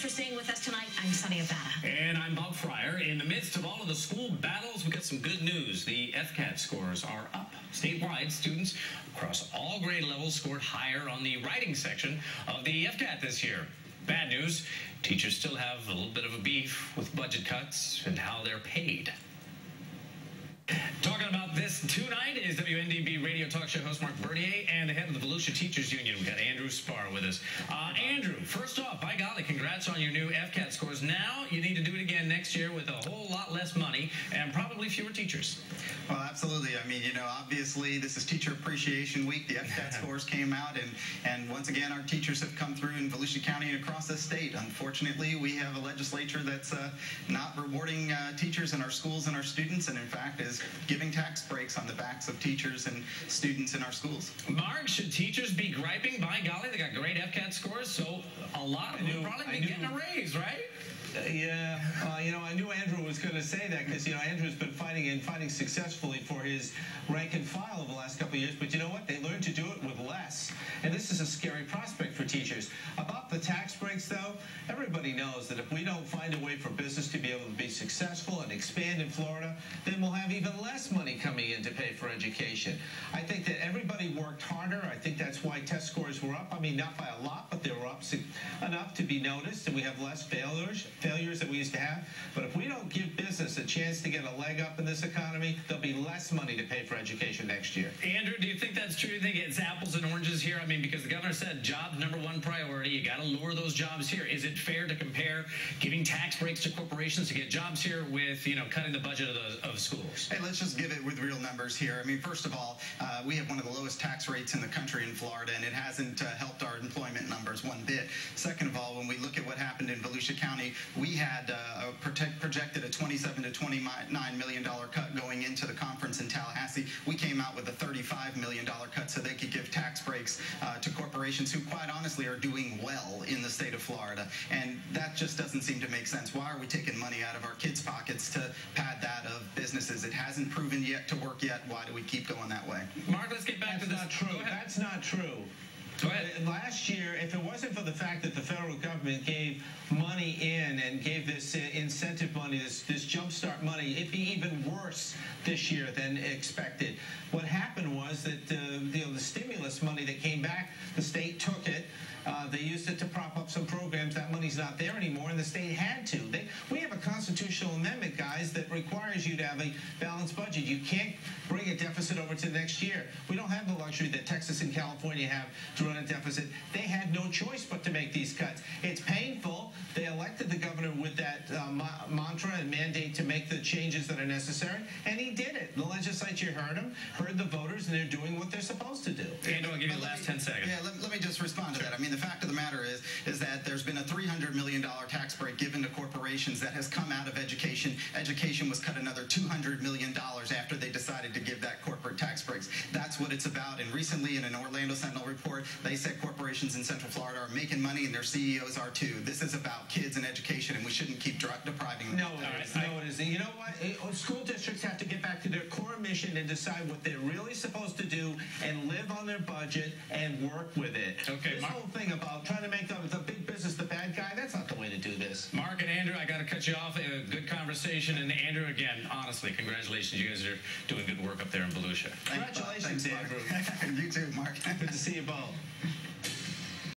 for staying with us tonight. I'm Sunny Abada. And I'm Bob Fryer. In the midst of all of the school battles, we got some good news. The FCAT scores are up. Statewide, students across all grade levels scored higher on the writing section of the FCAT this year. Bad news, teachers still have a little bit of a beef with budget cuts and how they're paid. Talking about this tonight is WNDB radio talk show host Marc and the head of the Volusia Teachers Union. We've got Andrew Spar with us. Andrew, first off, by golly, congrats on your new FCAT scores. Now you need to do it again next year with a whole lot less money and probably fewer teachers. Well, absolutely. I mean, obviously this is Teacher Appreciation Week. The FCAT scores came out, and once again, our teachers have come through in Volusia County and across the state. Unfortunately, we have a legislature that's not rewarding teachers in our schools and our students, and in fact is giving tax breaks on the backs of teachers and students in our schools. Marc, should teachers be griping? By golly, they got great FCAT scores, so a lot of them probably be getting a raise, right? Yeah, I knew Andrew was going to say that because, Andrew's been fighting successfully for his rank and file over the last couple of years. But you know what? They learned to do it with less. And this is a scary prospect for teachers. About the tax breaks, though, everybody knows that if we don't find a way for business to be able to be successful and expand in Florida, then we'll have even less money coming in to pay for education. I think that everybody worked harder. I think that's why test scores were up. I mean, not by a lot, but they were up enough to be noticed, and we have less failures that we used to have. But if we don't give business a chance to get a leg up in this economy, there'll be less money to pay for education next year. Andrew, do you think that's true? Do you think it's apples and oranges here? I mean, because the governor said jobs #1 priority. You got to lure those jobs here. Is it fair to compare giving tax breaks to corporations to get jobs here with, cutting the budget of schools? Hey, let's just give it with real numbers here. I mean, first of all, we have one of the lowest tax rates in the country in Florida, and it hasn't helped our employment numbers one bit. Second of all, when we look at what happened in Volusia County, we had projected a $27 to $29 million cut going into the conference in Tallahassee. We came out with a $35 million cut so they could give tax breaks to corporations who, quite honestly, are doing well in the state of Florida. And that just doesn't seem to make sense. Why are we taking money out of our kids' pockets to pad that of businesses? It hasn't proven yet to work yet. Why do we keep going that way? Marc, let's get back to this. That's not true. That's not true. Go ahead. Last year, if it wasn't for the fact that the federal government gave money in and gave this incentive money, this jumpstart money, it'd be even worse this year than expected. What happened was that the stimulus money that came back, the state took it. They used it to prop up some programs. That money's not there anymore, and the state had to. We have a constitutional amendment, guys, that requires you to have a balanced budget. You can't bring a deficit over to next year. We don't have the luxury that Texas and California have to run a deficit. They had no choice but to make these cuts. It's painful. They elected the governor with that mantra and mandate to make the changes that are necessary, and he did it. The legislature heard him, heard the voters, and they're doing what they're supposed to do. Andrew, I'll give you the last 10 seconds. Yeah, let me just respond to that. I mean, the fact of the matter is that there's been a $300 million tax break given to corporations that has come out of education. Education was cut another $200 million after they decided to give that corporate tax breaks. That's what it's about. And recently in an Orlando Sentinel report, they said corporations in Central Florida are making money and their CEOs are too. This is about kids and education, and we shouldn't keep depriving them. No, it is. No, it isn't. You know what? School districts have to get back to their core mission and decide what they're really supposed to do and live on their budget and work with it. Okay, this whole thing about trying to make the big business the bad guy, that's not the way to do this. Marc and Andrew, I got to cut you off. A good conversation. And Andrew, again, honestly, congratulations. You guys are doing good work up there in Volusia. Congratulations, Thanks, Andrew. You too, Marc. Good to see you both.